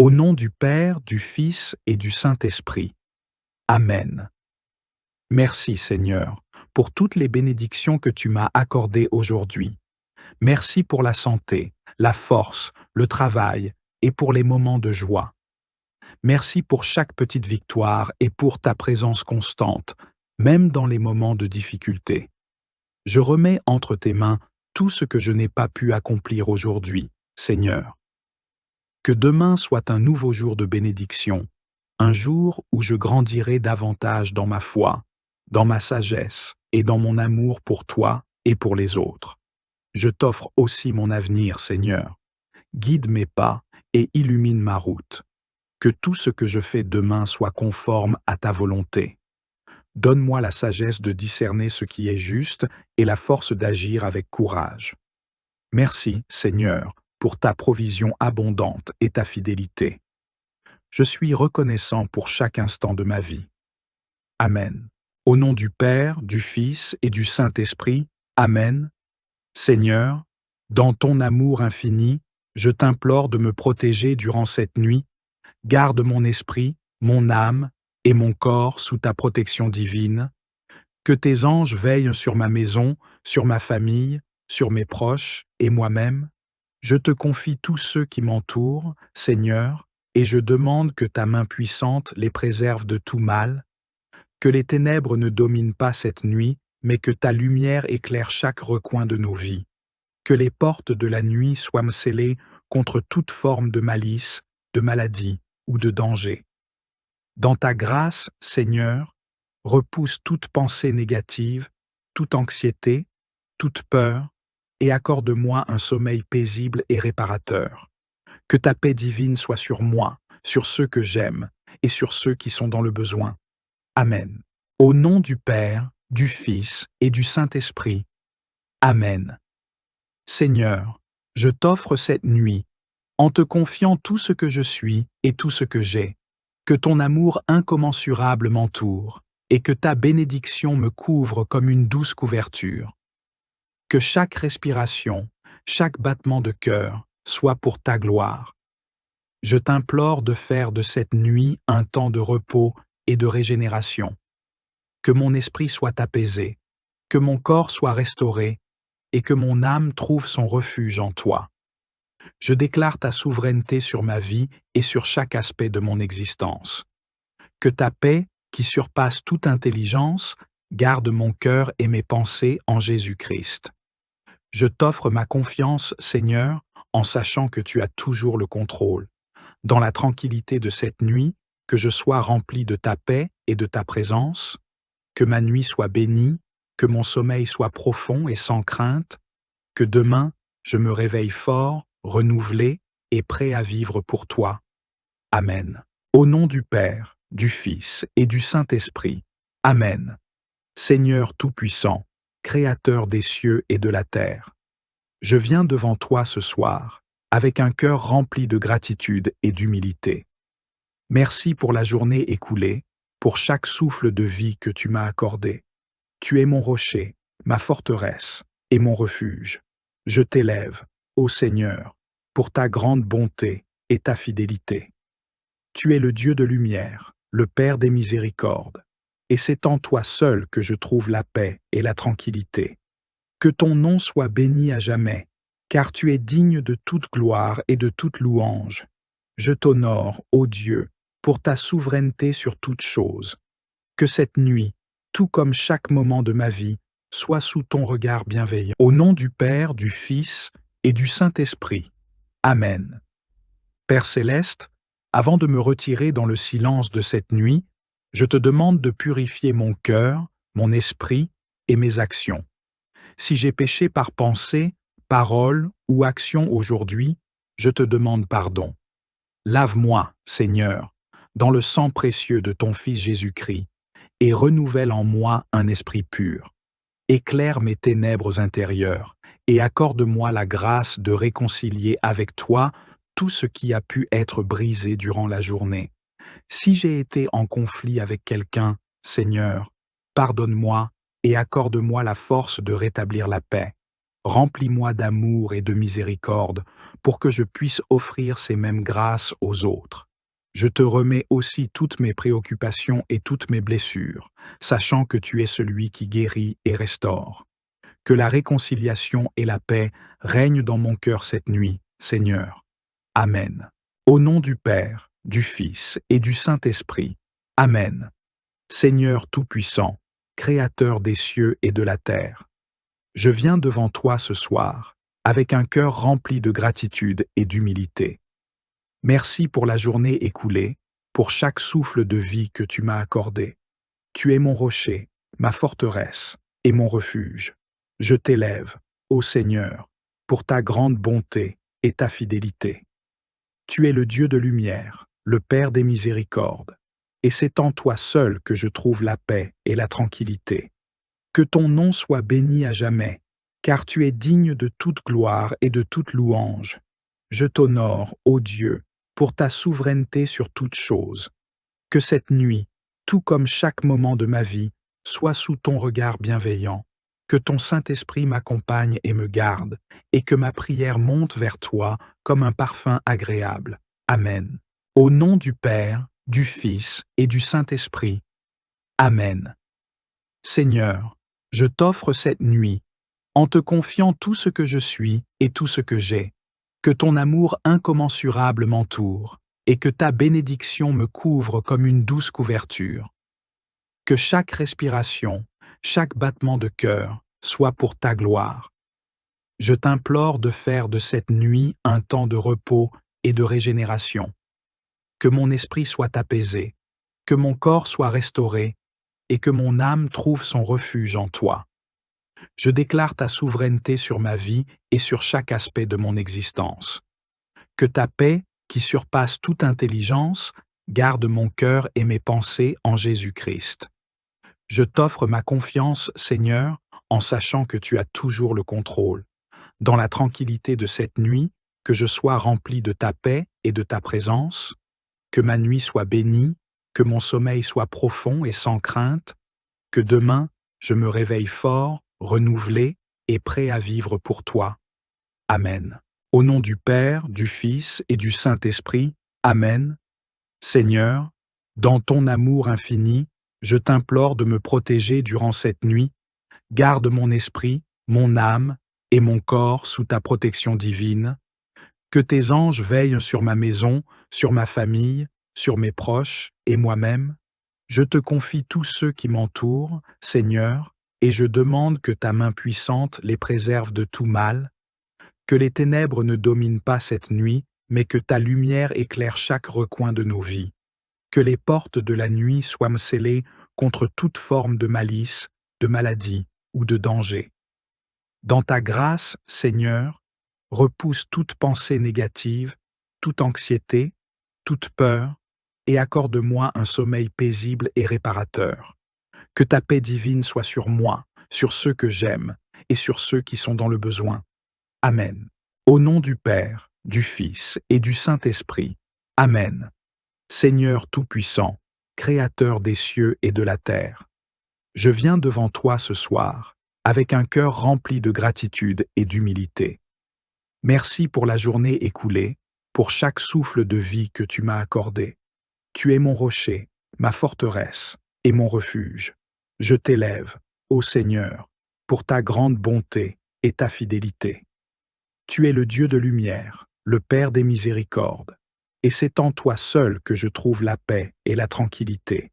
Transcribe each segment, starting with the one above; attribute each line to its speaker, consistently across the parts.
Speaker 1: Au nom du Père, du Fils et du Saint-Esprit. Amen. Merci Seigneur, pour toutes les bénédictions que tu m'as accordées aujourd'hui. Merci pour la santé, la force, le travail et pour les moments de joie. Merci pour chaque petite victoire et pour ta présence constante, même dans les moments de difficulté. Je remets entre tes mains tout ce que je n'ai pas pu accomplir aujourd'hui, Seigneur. Que demain soit un nouveau jour de bénédiction, un jour où je grandirai davantage dans ma foi, dans ma sagesse et dans mon amour pour toi et pour les autres. Je t'offre aussi mon avenir, Seigneur. Guide mes pas et illumine ma route. Que tout ce que je fais demain soit conforme à ta volonté. Donne-moi la sagesse de discerner ce qui est juste et la force d'agir avec courage. Merci, Seigneur, pour ta provision abondante et ta fidélité. Je suis reconnaissant pour chaque instant de ma vie. Amen. Au nom du Père, du Fils et du Saint-Esprit, Amen. Seigneur, dans ton amour infini, je t'implore de me protéger durant cette nuit. Garde mon esprit, mon âme et mon corps sous ta protection divine. Que tes anges veillent sur ma maison, sur ma famille, sur mes proches et moi-même. Je te confie tous ceux qui m'entourent, Seigneur, et je demande que ta main puissante les préserve de tout mal. Que les ténèbres ne dominent pas cette nuit, mais que ta lumière éclaire chaque recoin de nos vies. Que les portes de la nuit soient scellées contre toute forme de malice, de maladie ou de danger. Dans ta grâce, Seigneur, repousse toute pensée négative, toute anxiété, toute peur, et accorde-moi un sommeil paisible et réparateur. Que ta paix divine soit sur moi, sur ceux que j'aime et sur ceux qui sont dans le besoin. Amen. Au nom du Père, du Fils et du Saint-Esprit. Amen. Seigneur, je t'offre cette nuit, en te confiant tout ce que je suis et tout ce que j'ai. Que ton amour incommensurable m'entoure et que ta bénédiction me couvre comme une douce couverture. Que chaque respiration, chaque battement de cœur soit pour ta gloire. Je t'implore de faire de cette nuit un temps de repos et de régénération. Que mon esprit soit apaisé, que mon corps soit restauré et que mon âme trouve son refuge en toi. Je déclare ta souveraineté sur ma vie et sur chaque aspect de mon existence. Que ta paix, qui surpasse toute intelligence, garde mon cœur et mes pensées en Jésus-Christ. Je t'offre ma confiance, Seigneur, en sachant que tu as toujours le contrôle. Dans la tranquillité de cette nuit, que je sois rempli de ta paix et de ta présence, que ma nuit soit bénie, que mon sommeil soit profond et sans crainte, que demain, je me réveille fort, renouvelé et prêt à vivre pour toi. Amen. Au nom du Père, du Fils et du Saint-Esprit. Amen. Seigneur Tout-Puissant, Créateur des cieux et de la terre, je viens devant toi ce soir, avec un cœur rempli de gratitude et d'humilité. Merci pour la journée écoulée, pour chaque souffle de vie que tu m'as accordé. Tu es mon rocher, ma forteresse et mon refuge. Je t'élève, ô Seigneur, pour ta grande bonté et ta fidélité. Tu es le Dieu de lumière, le Père des miséricordes, et c'est en toi seul que je trouve la paix et la tranquillité. Que ton nom soit béni à jamais, car tu es digne de toute gloire et de toute louange. Je t'honore, ô Dieu, pour ta souveraineté sur toute chose. Que cette nuit, tout comme chaque moment de ma vie, soit sous ton regard bienveillant. Au nom du Père, du Fils et du Saint-Esprit. Amen. Père céleste, avant de me retirer dans le silence de cette nuit, je te demande de purifier mon cœur, mon esprit et mes actions. Si j'ai péché par pensée, parole ou action aujourd'hui, je te demande pardon. Lave-moi, Seigneur, dans le sang précieux de ton Fils Jésus-Christ, et renouvelle en moi un esprit pur. Éclaire mes ténèbres intérieures, et accorde-moi la grâce de réconcilier avec toi tout ce qui a pu être brisé durant la journée. Si j'ai été en conflit avec quelqu'un, Seigneur, pardonne-moi et accorde-moi la force de rétablir la paix. Remplis-moi d'amour et de miséricorde pour que je puisse offrir ces mêmes grâces aux autres. Je te remets aussi toutes mes préoccupations et toutes mes blessures, sachant que tu es celui qui guérit et restaure. Que la réconciliation et la paix règnent dans mon cœur cette nuit, Seigneur. Amen. Au nom du Père, du Fils et du Saint-Esprit. Amen. Seigneur Tout-Puissant, Créateur des cieux et de la terre, je viens devant toi ce soir, avec un cœur rempli de gratitude et d'humilité. Merci pour la journée écoulée, pour chaque souffle de vie que tu m'as accordé. Tu es mon rocher, ma forteresse et mon refuge. Je t'élève, ô Seigneur, pour ta grande bonté et ta fidélité. Tu es le Dieu de lumière, le Père des miséricordes, et c'est en toi seul que je trouve la paix et la tranquillité. Que ton nom soit béni à jamais, car tu es digne de toute gloire et de toute louange. Je t'honore, ô Dieu, pour ta souveraineté sur toute chose. Que cette nuit, tout comme chaque moment de ma vie, soit sous ton regard bienveillant. Que ton Saint-Esprit m'accompagne et me garde, et que ma prière monte vers toi comme un parfum agréable. Amen. Au nom du Père, du Fils et du Saint-Esprit. Amen. Seigneur, je t'offre cette nuit, en te confiant tout ce que je suis et tout ce que j'ai. Que ton amour incommensurable m'entoure, et que ta bénédiction me couvre comme une douce couverture. Que chaque respiration, chaque battement de cœur soit pour ta gloire. Je t'implore de faire de cette nuit un temps de repos et de régénération. Que mon esprit soit apaisé, que mon corps soit restauré, et que mon âme trouve son refuge en toi. Je déclare ta souveraineté sur ma vie et sur chaque aspect de mon existence. Que ta paix, qui surpasse toute intelligence, garde mon cœur et mes pensées en Jésus-Christ. Je t'offre ma confiance, Seigneur, en sachant que tu as toujours le contrôle. Dans la tranquillité de cette nuit, que je sois rempli de ta paix et de ta présence, que ma nuit soit bénie, que mon sommeil soit profond et sans crainte, que demain, je me réveille fort, renouvelé et prêt à vivre pour toi. Amen. Au nom du Père, du Fils et du Saint-Esprit. Amen. Seigneur, dans ton amour infini, je t'implore de me protéger durant cette nuit. Garde mon esprit, mon âme et mon corps sous ta protection divine. Que tes anges veillent sur ma maison, sur ma famille, sur mes proches et moi-même. Je te confie tous ceux qui m'entourent, Seigneur, et je demande que ta main puissante les préserve de tout mal. Que les ténèbres ne dominent pas cette nuit, mais que ta lumière éclaire chaque recoin de nos vies. Que les portes de la nuit soient scellées contre toute forme de malice, de maladie ou de danger. Dans ta grâce, Seigneur, repousse toute pensée négative, toute anxiété, toute peur, et accorde-moi un sommeil paisible et réparateur. Que ta paix divine soit sur moi, sur ceux que j'aime et sur ceux qui sont dans le besoin. Amen. Au nom du Père, du Fils et du Saint-Esprit. Amen. Seigneur Tout-Puissant, Créateur des cieux et de la terre, je viens devant toi ce soir, avec un cœur rempli de gratitude et d'humilité. Merci pour la journée écoulée, pour chaque souffle de vie que tu m'as accordé. Tu es mon rocher, ma forteresse et mon refuge. Je t'élève, ô Seigneur, pour ta grande bonté et ta fidélité. Tu es le Dieu de lumière, le Père des miséricordes, et c'est en toi seul que je trouve la paix et la tranquillité.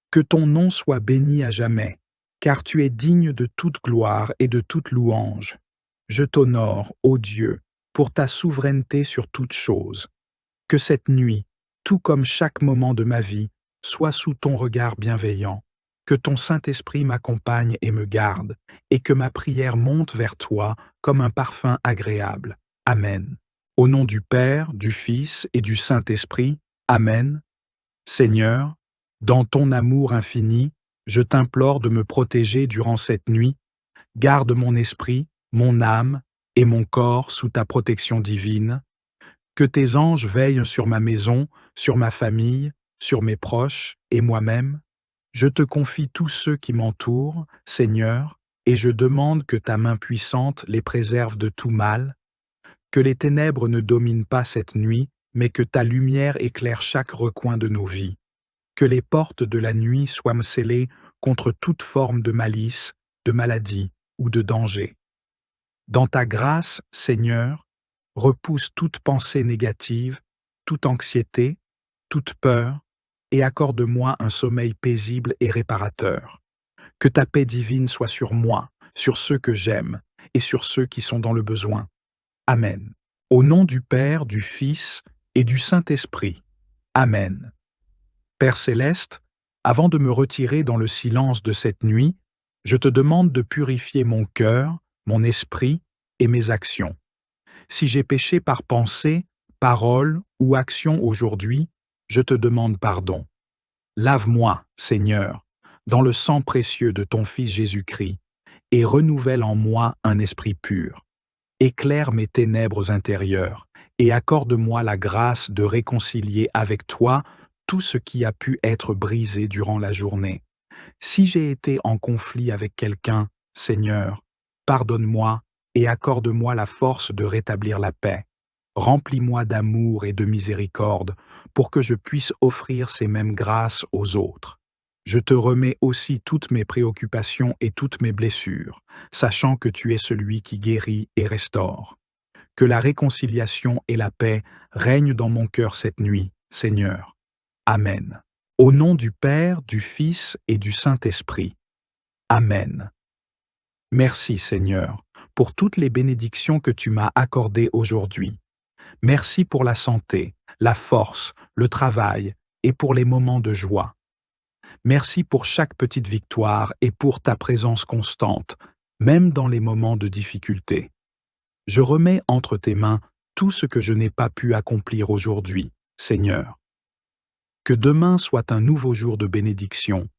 Speaker 1: Que ton nom soit béni à jamais, car tu es digne de toute gloire et de toute louange. Je t'honore, ô Dieu, pour ta souveraineté sur toute chose. Que cette nuit, tout comme chaque moment de ma vie, soit sous ton regard bienveillant. Que ton Saint-Esprit m'accompagne et me garde, et que ma prière monte vers toi comme un parfum agréable. Amen. Au nom du Père, du Fils et du Saint-Esprit. Amen. Seigneur, dans ton amour infini, je t'implore de me protéger durant cette nuit. Garde mon esprit, mon âme et mon corps sous ta protection divine. Que tes anges veillent sur ma maison, sur ma famille, sur mes proches et moi-même. Je te confie tous ceux qui m'entourent, Seigneur, et je demande que ta main puissante les préserve de tout mal, que les ténèbres ne dominent pas cette nuit, mais que ta lumière éclaire chaque recoin de nos vies, que les portes de la nuit soient scellées contre toute forme de malice, de maladie ou de danger. Dans ta grâce, Seigneur, repousse toute pensée négative, toute anxiété, toute peur, et accorde-moi un sommeil paisible et réparateur. Que ta paix divine soit sur moi, sur ceux que j'aime, et sur ceux qui sont dans le besoin. Amen. Au nom du Père, du Fils et du Saint-Esprit. Amen. Père céleste, avant de me retirer dans le silence de cette nuit, je te demande de purifier mon cœur, mon esprit et mes actions. Si j'ai péché par pensée, parole ou action aujourd'hui, je te demande pardon. Lave-moi, Seigneur, dans le sang précieux de ton Fils Jésus-Christ, et renouvelle en moi un esprit pur. Éclaire mes ténèbres intérieures, et accorde-moi la grâce de réconcilier avec toi tout ce qui a pu être brisé durant la journée. Si j'ai été en conflit avec quelqu'un, Seigneur, pardonne-moi et accorde-moi la force de rétablir la paix. Remplis-moi d'amour et de miséricorde pour que je puisse offrir ces mêmes grâces aux autres. Je te remets aussi toutes mes préoccupations et toutes mes blessures, sachant que tu es celui qui guérit et restaure. Que la réconciliation et la paix règnent dans mon cœur cette nuit, Seigneur. Amen. Au nom du Père, du Fils et du Saint-Esprit. Amen. Merci, Seigneur, pour toutes les bénédictions que tu m'as accordées aujourd'hui. Merci pour la santé, la force, le travail et pour les moments de joie. Merci pour chaque petite victoire et pour ta présence constante, même dans les moments de difficulté. Je remets entre tes mains tout ce que je n'ai pas pu accomplir aujourd'hui, Seigneur. Que demain soit un nouveau jour de bénédiction,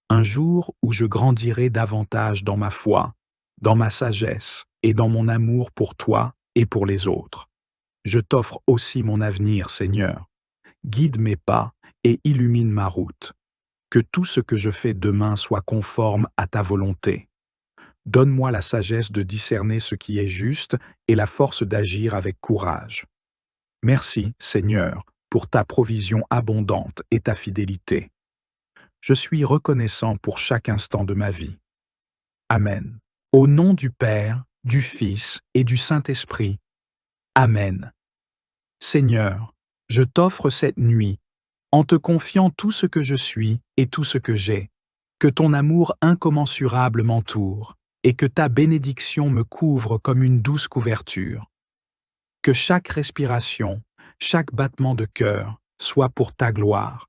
Speaker 1: un jour où je grandirai davantage dans ma foi, dans ma sagesse et dans mon amour pour toi et pour les autres. Je t'offre aussi mon avenir, Seigneur. Guide mes pas et illumine ma route. Que tout ce que je fais demain soit conforme à ta volonté. Donne-moi la sagesse de discerner ce qui est juste et la force d'agir avec courage. Merci, Seigneur, pour ta provision abondante et ta fidélité. Je suis reconnaissant pour chaque instant de ma vie. Amen. Au nom du Père, du Fils et du Saint-Esprit. Amen. Seigneur, je t'offre cette nuit, en te confiant tout ce que je suis et tout ce que j'ai. Que ton amour incommensurable m'entoure, et que ta bénédiction me couvre comme une douce couverture. Que chaque respiration, chaque battement de cœur soit pour ta gloire.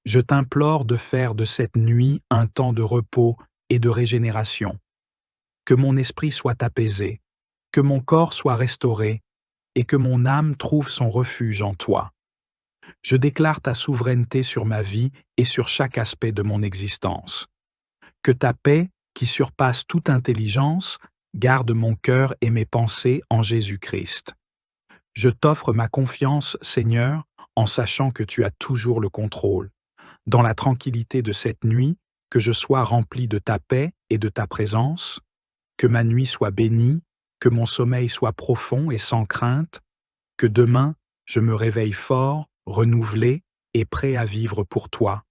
Speaker 1: Je t'implore de faire de cette nuit un temps de repos et de régénération. Que mon esprit soit apaisé, que mon corps soit restauré, et que mon âme trouve son refuge en toi. Je déclare ta souveraineté sur ma vie et sur chaque aspect de mon existence. Que ta paix, qui surpasse toute intelligence, garde mon cœur et mes pensées en Jésus-Christ. Je t'offre ma confiance, Seigneur, en sachant que tu as toujours le contrôle. Dans la tranquillité de cette nuit, que je sois rempli de ta paix et de ta présence, que ma nuit soit bénie, que mon sommeil soit profond et sans crainte, que demain, je me réveille fort, renouvelé et prêt à vivre pour toi.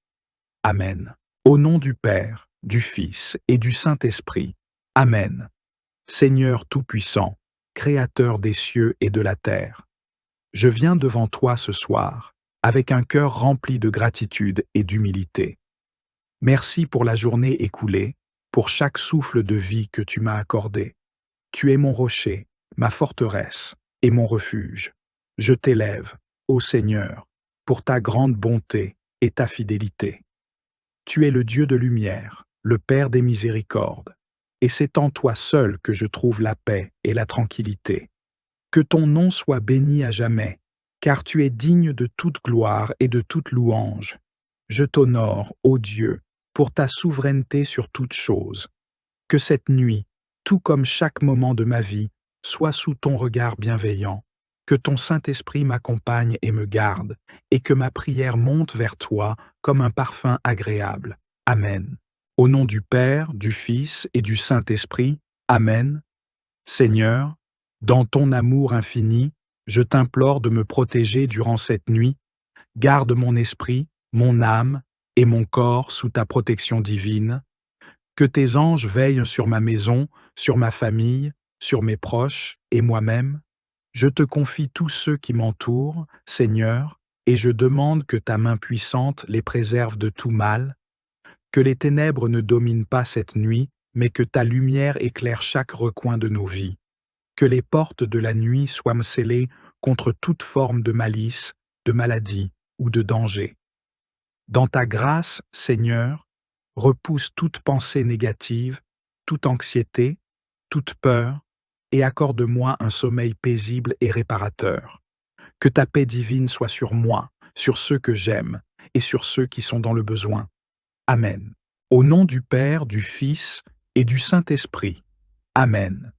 Speaker 1: Amen. Au nom du Père, du Fils et du Saint-Esprit. Amen. Seigneur Tout-Puissant, Créateur des cieux et de la terre, je viens devant toi ce soir, avec un cœur rempli de gratitude et d'humilité. Merci pour la journée écoulée, pour chaque souffle de vie que tu m'as accordé. Tu es mon rocher, ma forteresse et mon refuge. Je t'élève, ô Seigneur, pour ta grande bonté et ta fidélité. Tu es le Dieu de lumière, le Père des miséricordes, et c'est en toi seul que je trouve la paix et la tranquillité. Que ton nom soit béni à jamais, car tu es digne de toute gloire et de toute louange. Je t'honore, ô Dieu, pour ta souveraineté sur toutes choses. Que cette nuit, tout comme chaque moment de ma vie, soit sous ton regard bienveillant. Que ton Saint-Esprit m'accompagne et me garde, et que ma prière monte vers toi comme un parfum agréable. Amen. Au nom du Père, du Fils et du Saint-Esprit. Amen. Seigneur, dans ton amour infini, je t'implore de me protéger durant cette nuit. Garde mon esprit, mon âme et mon corps sous ta protection divine. Que tes anges veillent sur ma maison, sur ma famille, sur mes proches et moi-même. Je te confie tous ceux qui m'entourent, Seigneur, et je demande que ta main puissante les préserve de tout mal. Que les ténèbres ne dominent pas cette nuit, mais que ta lumière éclaire chaque recoin de nos vies. Que les portes de la nuit soient scellées contre toute forme de malice, de maladie ou de danger. Dans ta grâce, Seigneur, repousse toute pensée négative, toute anxiété, toute peur, et accorde-moi un sommeil paisible et réparateur. Que ta paix divine soit sur moi, sur ceux que j'aime et sur ceux qui sont dans le besoin. Amen. Au nom du Père, du Fils et du Saint-Esprit. Amen.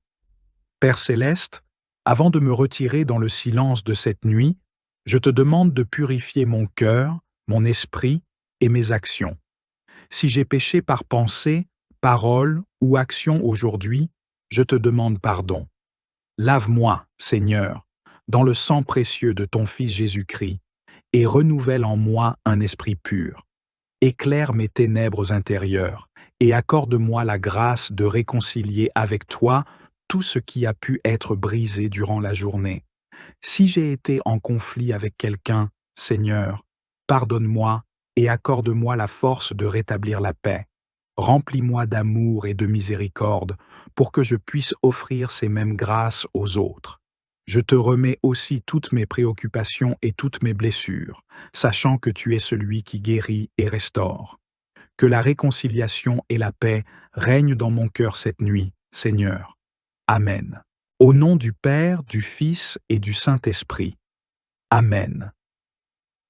Speaker 1: Père céleste, avant de me retirer dans le silence de cette nuit, je te demande de purifier mon cœur, mon esprit et mes actions. Si j'ai péché par pensée, parole ou action aujourd'hui, je te demande pardon. Lave-moi, Seigneur, dans le sang précieux de ton Fils Jésus-Christ, et renouvelle en moi un esprit pur. Éclaire mes ténèbres intérieures, et accorde-moi la grâce de réconcilier avec toi tout ce qui a pu être brisé durant la journée. Si j'ai été en conflit avec quelqu'un, Seigneur, pardonne-moi et accorde-moi la force de rétablir la paix. Remplis-moi d'amour et de miséricorde pour que je puisse offrir ces mêmes grâces aux autres. Je te remets aussi toutes mes préoccupations et toutes mes blessures, sachant que tu es celui qui guérit et restaure. Que la réconciliation et la paix règnent dans mon cœur cette nuit, Seigneur. Amen. Au nom du Père, du Fils et du Saint-Esprit. Amen.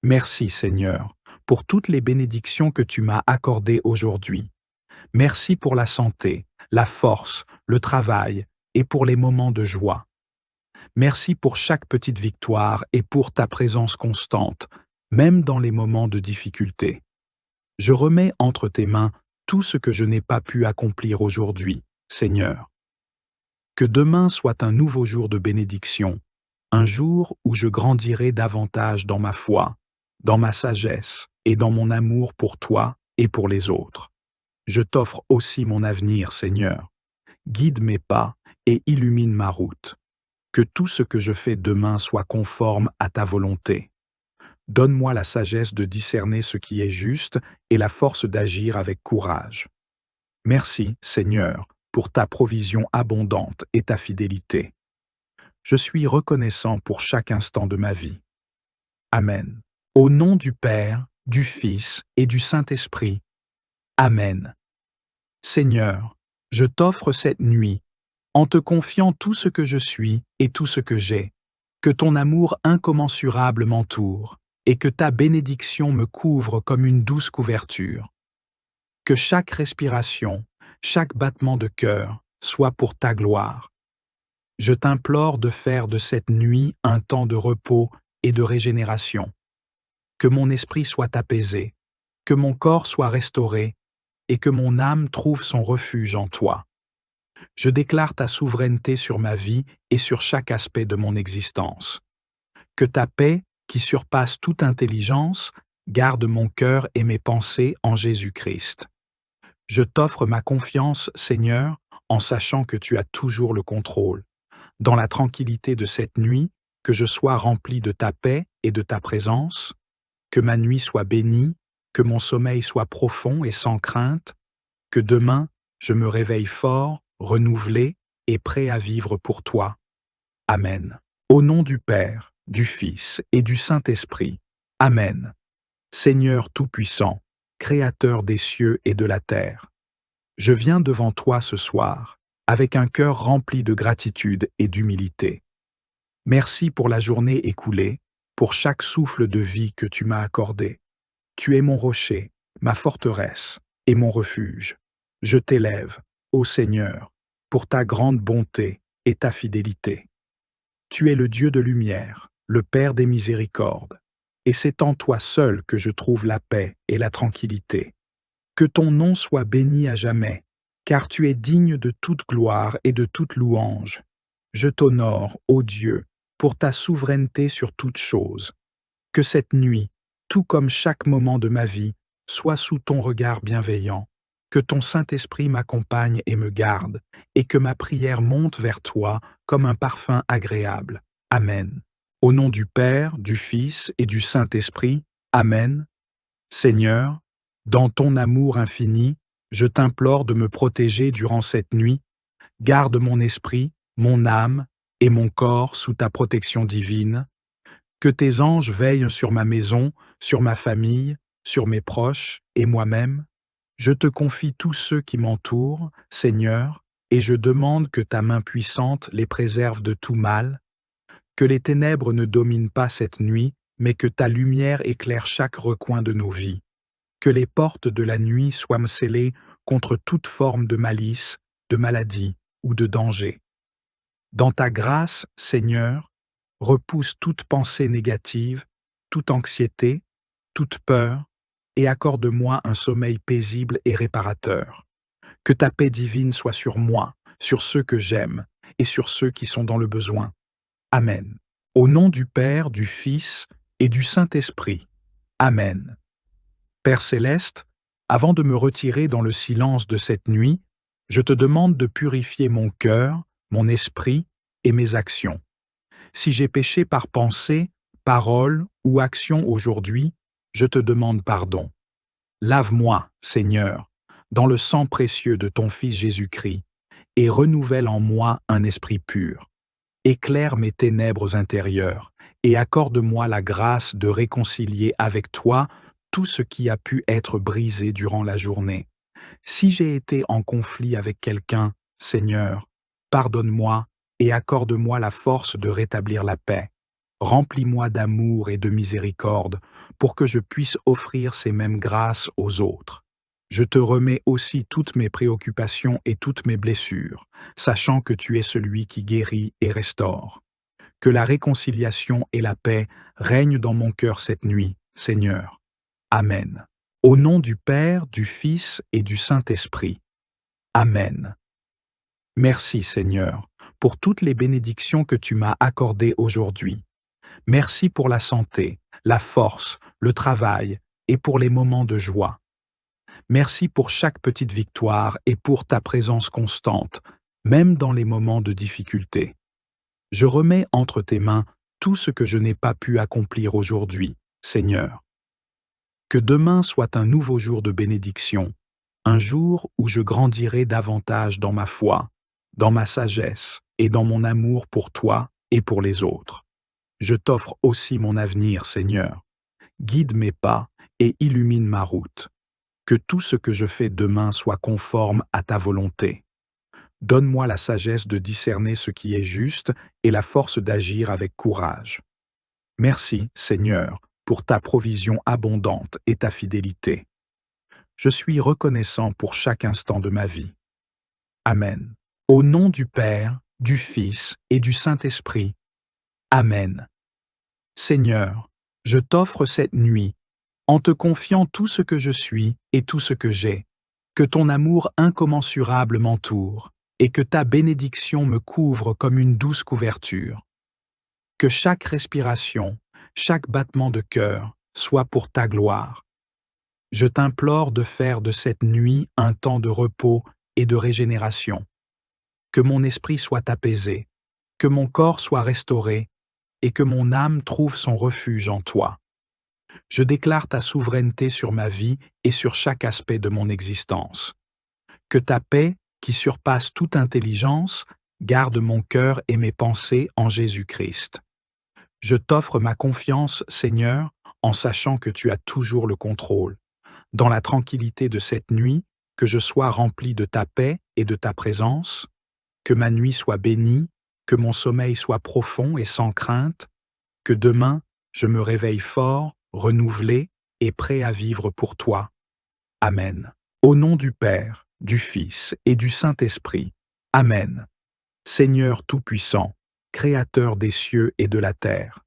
Speaker 1: Merci, Seigneur, pour toutes les bénédictions que tu m'as accordées aujourd'hui. Merci pour la santé, la force, le travail et pour les moments de joie. Merci pour chaque petite victoire et pour ta présence constante, même dans les moments de difficulté. Je remets entre tes mains tout ce que je n'ai pas pu accomplir aujourd'hui, Seigneur. Que demain soit un nouveau jour de bénédiction, un jour où je grandirai davantage dans ma foi, dans ma sagesse et dans mon amour pour toi et pour les autres. Je t'offre aussi mon avenir, Seigneur. Guide mes pas et illumine ma route. Que tout ce que je fais demain soit conforme à ta volonté. Donne-moi la sagesse de discerner ce qui est juste et la force d'agir avec courage. Merci, Seigneur, pour ta provision abondante et ta fidélité. Je suis reconnaissant pour chaque instant de ma vie. Amen. Au nom du Père, du Fils et du Saint-Esprit. Amen. Seigneur, je t'offre cette nuit, en te confiant tout ce que je suis et tout ce que j'ai. Que ton amour incommensurable m'entoure et que ta bénédiction me couvre comme une douce couverture. Que chaque respiration, chaque battement de cœur soit pour ta gloire. Je t'implore de faire de cette nuit un temps de repos et de régénération. Que mon esprit soit apaisé, que mon corps soit restauré et que mon âme trouve son refuge en toi. Je déclare ta souveraineté sur ma vie et sur chaque aspect de mon existence. Que ta paix, qui surpasse toute intelligence, garde mon cœur et mes pensées en Jésus-Christ. Je t'offre ma confiance, Seigneur, en sachant que tu as toujours le contrôle. Dans la tranquillité de cette nuit, que je sois rempli de ta paix et de ta présence, que ma nuit soit bénie, que mon sommeil soit profond et sans crainte, que demain, je me réveille fort, renouvelé et prêt à vivre pour toi. Amen. Au nom du Père, du Fils et du Saint-Esprit. Amen. Seigneur Tout-Puissant, Créateur des cieux et de la terre, je viens devant toi ce soir, avec un cœur rempli de gratitude et d'humilité. Merci pour la journée écoulée, pour chaque souffle de vie que tu m'as accordé. Tu es mon rocher, ma forteresse et mon refuge. Je t'élève, ô Seigneur, pour ta grande bonté et ta fidélité. Tu es le Dieu de lumière, le Père des miséricordes, et c'est en toi seul que je trouve la paix et la tranquillité. Que ton nom soit béni à jamais, car tu es digne de toute gloire et de toute louange. Je t'honore, ô Dieu, pour ta souveraineté sur toute chose. Que cette nuit, tout comme chaque moment de ma vie, soit sous ton regard bienveillant. Que ton Saint-Esprit m'accompagne et me garde, et que ma prière monte vers toi comme un parfum agréable. Amen. Au nom du Père, du Fils et du Saint-Esprit. Amen. Seigneur, dans ton amour infini, je t'implore de me protéger durant cette nuit. Garde mon esprit, mon âme et mon corps sous ta protection divine. Que tes anges veillent sur ma maison, sur ma famille, sur mes proches et moi-même. Je te confie tous ceux qui m'entourent, Seigneur, et je demande que ta main puissante les préserve de tout mal. Que les ténèbres ne dominent pas cette nuit, mais que ta lumière éclaire chaque recoin de nos vies. Que les portes de la nuit soient scellées contre toute forme de malice, de maladie ou de danger. Dans ta grâce, Seigneur, repousse toute pensée négative, toute anxiété, toute peur, et accorde-moi un sommeil paisible et réparateur. Que ta paix divine soit sur moi, sur ceux que j'aime, et sur ceux qui sont dans le besoin. Amen. Au nom du Père, du Fils et du Saint-Esprit. Amen. Père céleste, avant de me retirer dans le silence de cette nuit, je te demande de purifier mon cœur, mon esprit et mes actions. Si j'ai péché par pensée, parole ou action aujourd'hui, je te demande pardon. Lave-moi, Seigneur, dans le sang précieux de ton Fils Jésus-Christ, et renouvelle en moi un esprit pur. Éclaire mes ténèbres intérieures, et accorde-moi la grâce de réconcilier avec toi tout ce qui a pu être brisé durant la journée. Si j'ai été en conflit avec quelqu'un, Seigneur, pardonne-moi et accorde-moi la force de rétablir la paix. Remplis-moi d'amour et de miséricorde pour que je puisse offrir ces mêmes grâces aux autres. Je te remets aussi toutes mes préoccupations et toutes mes blessures, sachant que tu es celui qui guérit et restaure. Que la réconciliation et la paix règnent dans mon cœur cette nuit, Seigneur. Amen. Au nom du Père, du Fils et du Saint-Esprit. Amen. Merci, Seigneur, pour toutes les bénédictions que tu m'as accordées aujourd'hui. Merci pour la santé, la force, le travail et pour les moments de joie. Merci pour chaque petite victoire et pour ta présence constante, même dans les moments de difficulté. Je remets entre tes mains tout ce que je n'ai pas pu accomplir aujourd'hui, Seigneur. Que demain soit un nouveau jour de bénédiction, un jour où je grandirai davantage dans ma foi, dans ma sagesse et dans mon amour pour toi et pour les autres. Je t'offre aussi mon avenir, Seigneur. Guide mes pas et illumine ma route. Que tout ce que je fais demain soit conforme à ta volonté. Donne-moi la sagesse de discerner ce qui est juste et la force d'agir avec courage. Merci, Seigneur, pour ta provision abondante et ta fidélité. Je suis reconnaissant pour chaque instant de ma vie. Amen. Au nom du Père, du Fils et du Saint-Esprit. Amen. Seigneur, je t'offre cette nuit, en te confiant tout ce que je suis et tout ce que j'ai. Que ton amour incommensurable m'entoure, et que ta bénédiction me couvre comme une douce couverture. Que chaque respiration, chaque battement de cœur soit pour ta gloire. Je t'implore de faire de cette nuit un temps de repos et de régénération. Que mon esprit soit apaisé, que mon corps soit restauré, et que mon âme trouve son refuge en toi. Je déclare ta souveraineté sur ma vie et sur chaque aspect de mon existence. Que ta paix, qui surpasse toute intelligence, garde mon cœur et mes pensées en Jésus-Christ. Je t'offre ma confiance, Seigneur, en sachant que tu as toujours le contrôle. Dans la tranquillité de cette nuit, que je sois rempli de ta paix et de ta présence, que ma nuit soit bénie, que mon sommeil soit profond et sans crainte, que demain, je me réveille fort, renouvelé et prêt à vivre pour toi. Amen. Au nom du Père, du Fils et du Saint-Esprit. Amen. Seigneur Tout-Puissant, Créateur des cieux et de la terre,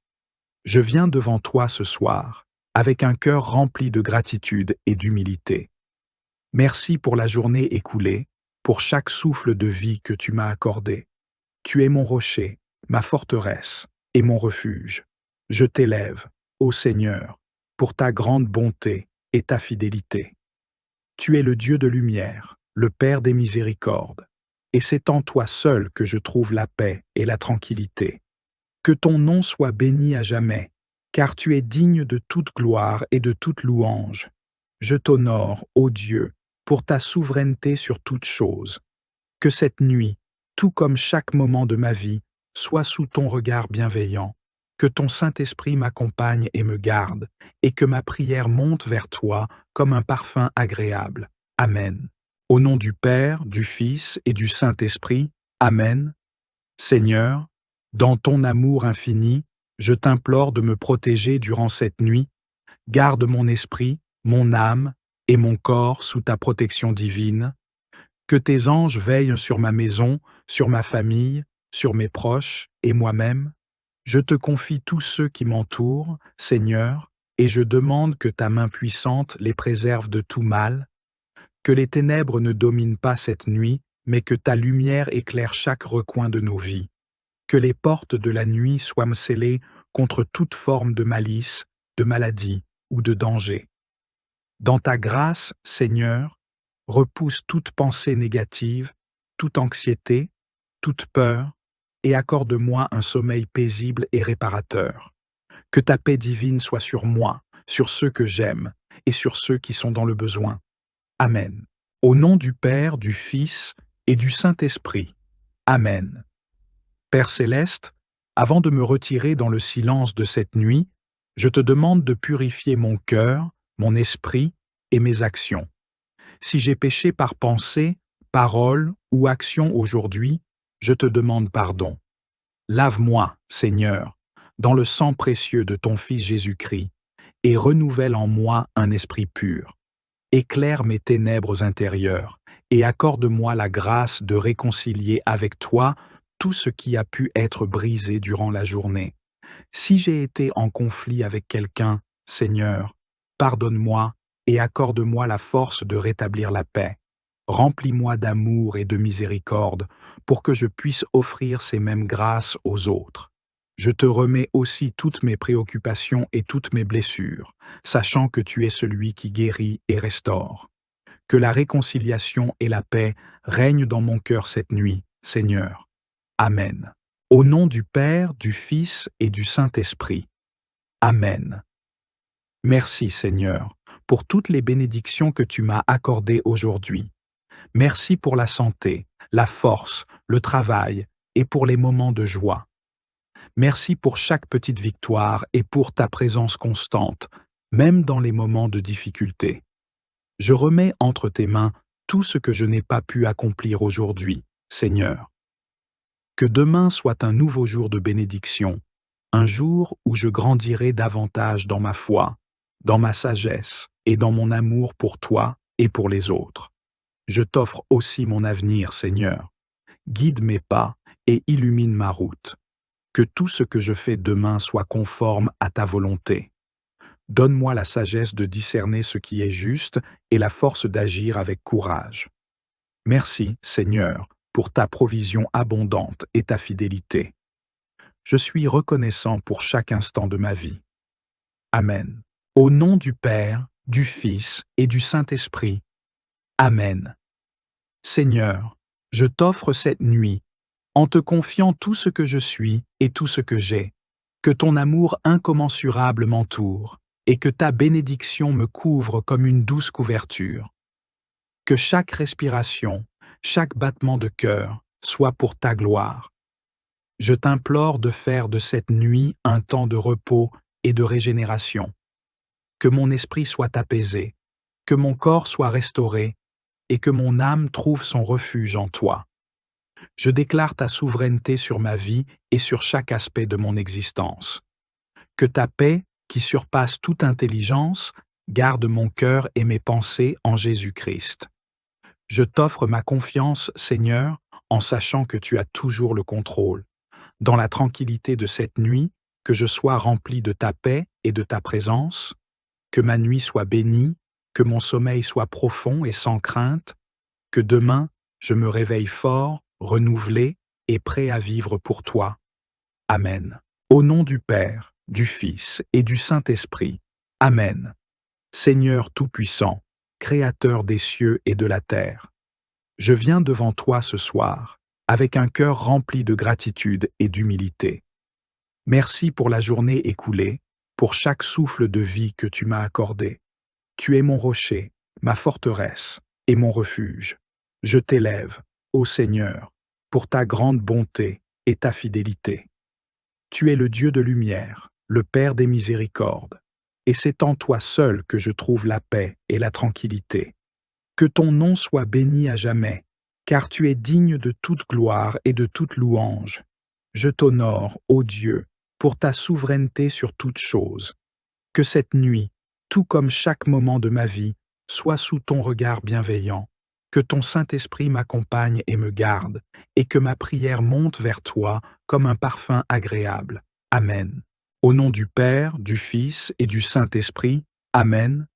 Speaker 1: je viens devant toi ce soir, avec un cœur rempli de gratitude et d'humilité. Merci pour la journée écoulée, pour chaque souffle de vie que tu m'as accordé. Tu es mon rocher, ma forteresse et mon refuge. Je t'élève, ô Seigneur, pour ta grande bonté et ta fidélité. Tu es le Dieu de lumière, le Père des miséricordes, et c'est en toi seul que je trouve la paix et la tranquillité. Que ton nom soit béni à jamais, car tu es digne de toute gloire et de toute louange. Je t'honore, ô Dieu, pour ta souveraineté sur toute chose. Que cette nuit, tout comme chaque moment de ma vie, soit sous ton regard bienveillant. Que ton Saint-Esprit m'accompagne et me garde, et que ma prière monte vers toi comme un parfum agréable. Amen. Au nom du Père, du Fils et du Saint-Esprit. Amen. Seigneur, dans ton amour infini, je t'implore de me protéger durant cette nuit. Garde mon esprit, mon âme et mon corps sous ta protection divine. Que tes anges veillent sur ma maison, sur ma famille, sur mes proches et moi-même. Je te confie tous ceux qui m'entourent, Seigneur, et je demande que ta main puissante les préserve de tout mal. Que les ténèbres ne dominent pas cette nuit, mais que ta lumière éclaire chaque recoin de nos vies. Que les portes de la nuit soient scellées contre toute forme de malice, de maladie ou de danger. Dans ta grâce, Seigneur, repousse toute pensée négative, toute anxiété, toute peur, et accorde-moi un sommeil paisible et réparateur. Que ta paix divine soit sur moi, sur ceux que j'aime, et sur ceux qui sont dans le besoin. Amen. Au nom du Père, du Fils et du Saint-Esprit. Amen. Père céleste, avant de me retirer dans le silence de cette nuit, je te demande de purifier mon cœur, mon esprit et mes actions. Si j'ai péché par pensée, parole ou action aujourd'hui, je te demande pardon. Lave-moi, Seigneur, dans le sang précieux de ton Fils Jésus-Christ, et renouvelle en moi un esprit pur. Éclaire mes ténèbres intérieures, et accorde-moi la grâce de réconcilier avec toi tout ce qui a pu être brisé durant la journée. Si j'ai été en conflit avec quelqu'un, Seigneur, pardonne-moi et accorde-moi la force de rétablir la paix. Remplis-moi d'amour et de miséricorde pour que je puisse offrir ces mêmes grâces aux autres. Je te remets aussi toutes mes préoccupations et toutes mes blessures, sachant que tu es celui qui guérit et restaure. Que la réconciliation et la paix règnent dans mon cœur cette nuit, Seigneur. Amen. Au nom du Père, du Fils et du Saint-Esprit. Amen. Merci, Seigneur, pour toutes les bénédictions que tu m'as accordées aujourd'hui. Merci pour la santé, la force, le travail et pour les moments de joie. Merci pour chaque petite victoire et pour ta présence constante, même dans les moments de difficulté. Je remets entre tes mains tout ce que je n'ai pas pu accomplir aujourd'hui, Seigneur. Que demain soit un nouveau jour de bénédiction, un jour où je grandirai davantage dans ma foi, dans ma sagesse et dans mon amour pour toi et pour les autres. Je t'offre aussi mon avenir, Seigneur. Guide mes pas et illumine ma route. Que tout ce que je fais demain soit conforme à ta volonté. Donne-moi la sagesse de discerner ce qui est juste et la force d'agir avec courage. Merci, Seigneur, pour ta provision abondante et ta fidélité. Je suis reconnaissant pour chaque instant de ma vie. Amen. Au nom du Père, du Fils et du Saint-Esprit. Amen. Seigneur, je t'offre cette nuit, en te confiant tout ce que je suis et tout ce que j'ai. Que ton amour incommensurable m'entoure et que ta bénédiction me couvre comme une douce couverture. Que chaque respiration, chaque battement de cœur soit pour ta gloire. Je t'implore de faire de cette nuit un temps de repos et de régénération. Que mon esprit soit apaisé, que mon corps soit restauré et que mon âme trouve son refuge en toi. Je déclare ta souveraineté sur ma vie et sur chaque aspect de mon existence. Que ta paix, qui surpasse toute intelligence, garde mon cœur et mes pensées en Jésus-Christ. Je t'offre ma confiance, Seigneur, en sachant que tu as toujours le contrôle. Dans la tranquillité de cette nuit, que je sois rempli de ta paix et de ta présence, que ma nuit soit bénie que mon sommeil soit profond et sans crainte, que demain, je me réveille fort, renouvelé et prêt à vivre pour toi. Amen. Au nom du Père, du Fils et du Saint-Esprit. Amen. Seigneur Tout-Puissant, Créateur des cieux et de la terre, je viens devant toi ce soir, avec un cœur rempli de gratitude et d'humilité. Merci pour la journée écoulée, pour chaque souffle de vie que tu m'as accordé. Tu es mon rocher, ma forteresse et mon refuge. Je t'élève, ô Seigneur, pour ta grande bonté et ta fidélité. Tu es le Dieu de lumière, le Père des miséricordes, et c'est en toi seul que je trouve la paix et la tranquillité. Que ton nom soit béni à jamais, car tu es digne de toute gloire et de toute louange. Je t'honore, ô Dieu, pour ta souveraineté sur toute chose. Que cette nuit, tout comme chaque moment de ma vie, soit sous ton regard bienveillant. Que ton Saint-Esprit m'accompagne et me garde, et que ma prière monte vers toi comme un parfum agréable. Amen. Au nom du Père, du Fils et du Saint-Esprit. Amen.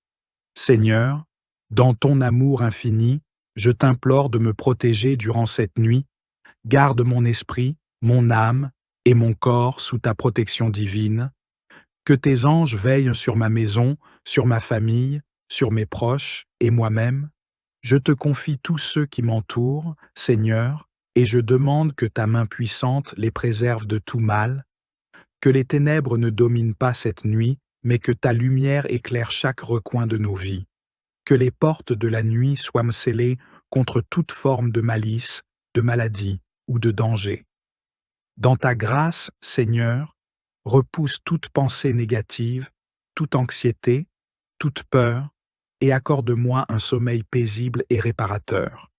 Speaker 1: Seigneur, dans ton amour infini, je t'implore de me protéger durant cette nuit. Garde mon esprit, mon âme et mon corps sous ta protection divine. Que tes anges veillent sur ma maison, sur ma famille, sur mes proches et moi-même. Je te confie tous ceux qui m'entourent, Seigneur, et je demande que ta main puissante les préserve de tout mal. Que les ténèbres ne dominent pas cette nuit, mais que ta lumière éclaire chaque recoin de nos vies. Que les portes de la nuit soient scellées contre toute forme de malice, de maladie ou de danger. Dans ta grâce, Seigneur, repousse toute pensée négative, toute anxiété, toute peur, et accorde-moi un sommeil paisible et réparateur.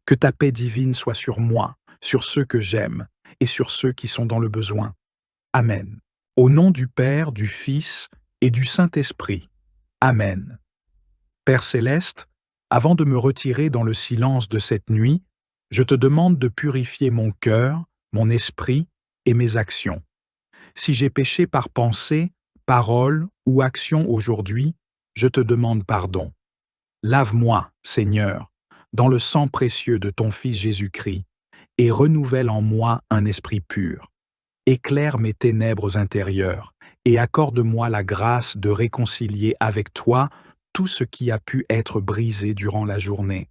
Speaker 1: Que ta paix divine soit sur moi, sur ceux que j'aime et sur ceux qui sont dans le besoin. Amen. Au nom du Père, du Fils et du Saint-Esprit. Amen. Père céleste, avant de me retirer dans le silence de cette nuit, je te demande de purifier mon cœur, mon esprit et mes actions. Si j'ai péché par pensée, parole ou action aujourd'hui, je te demande pardon. Lave-moi, Seigneur, dans le sang précieux de ton Fils Jésus-Christ, et renouvelle en moi un esprit pur. Éclaire mes ténèbres intérieures, et accorde-moi la grâce de réconcilier avec toi tout ce qui a pu être brisé durant la journée.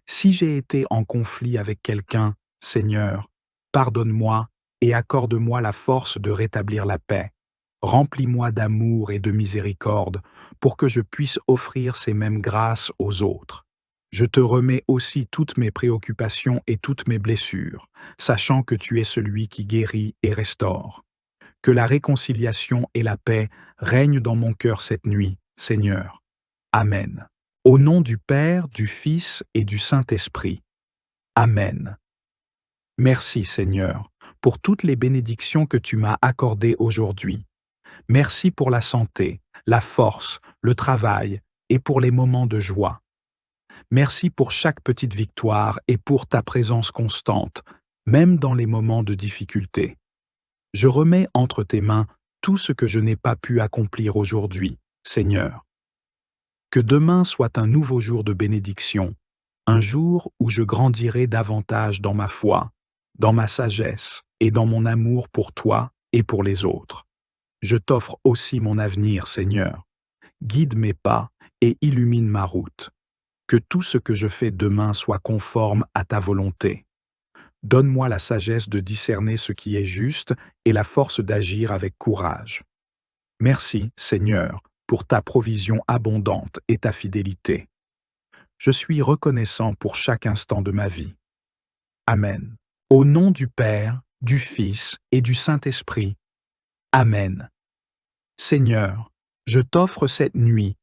Speaker 1: Si j'ai été en conflit avec quelqu'un, Seigneur, pardonne-moi et accorde-moi la force de rétablir la paix. Remplis-moi d'amour et de miséricorde pour que je puisse offrir ces mêmes grâces aux autres. Je te remets aussi toutes mes préoccupations et toutes mes blessures, sachant que tu es celui qui guérit et restaure. Que la réconciliation et la paix règnent dans mon cœur cette nuit, Seigneur. Amen. Au nom du Père, du Fils et du Saint-Esprit. Amen. Merci, Seigneur, pour toutes les bénédictions que tu m'as accordées aujourd'hui. Merci pour la santé, la force, le travail et pour les moments de joie. Merci pour chaque petite victoire et pour ta présence constante, même dans les moments de difficulté. Je remets entre tes mains tout ce que je n'ai pas pu accomplir aujourd'hui, Seigneur. Que demain soit un nouveau jour de bénédiction, un jour où je grandirai davantage dans ma foi, dans ma sagesse et dans mon amour pour toi et pour les autres. Je t'offre aussi mon avenir, Seigneur. Guide mes pas et illumine ma route. Que tout ce que je fais demain soit conforme à ta volonté. Donne-moi la sagesse de discerner ce qui est juste et la force d'agir avec courage. Merci, Seigneur, pour ta provision abondante et ta fidélité. Je suis reconnaissant pour chaque instant de ma vie. Amen. Au nom du Père, du Fils et du Saint-Esprit. Amen. Seigneur, je t'offre cette nuit,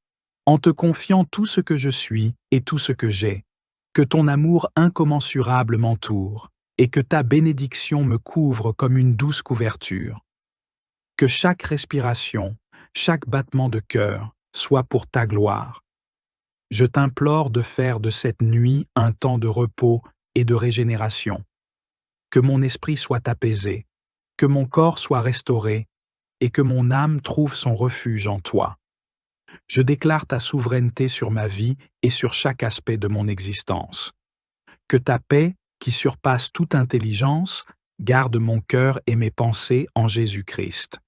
Speaker 1: en te confiant tout ce que je suis et tout ce que j'ai. Que ton amour incommensurable m'entoure et que ta bénédiction me couvre comme une douce couverture. Que chaque respiration, chaque battement de cœur soit pour ta gloire. Je t'implore de faire de cette nuit un temps de repos et de régénération. Que mon esprit soit apaisé, que mon corps soit restauré et que mon âme trouve son refuge en toi. Je déclare ta souveraineté sur ma vie et sur chaque aspect de mon existence. Que ta paix, qui surpasse toute intelligence, garde mon cœur et mes pensées en Jésus-Christ.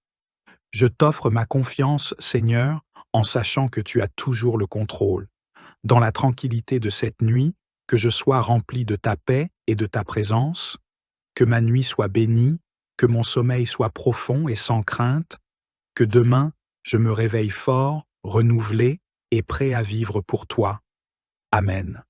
Speaker 1: Je t'offre ma confiance, Seigneur, en sachant que tu as toujours le contrôle. Dans la tranquillité de cette nuit, que je sois rempli de ta paix et de ta présence, que ma nuit soit bénie, que mon sommeil soit profond et sans crainte, que demain je me réveille fort, renouvelé et prêt à vivre pour toi. Amen.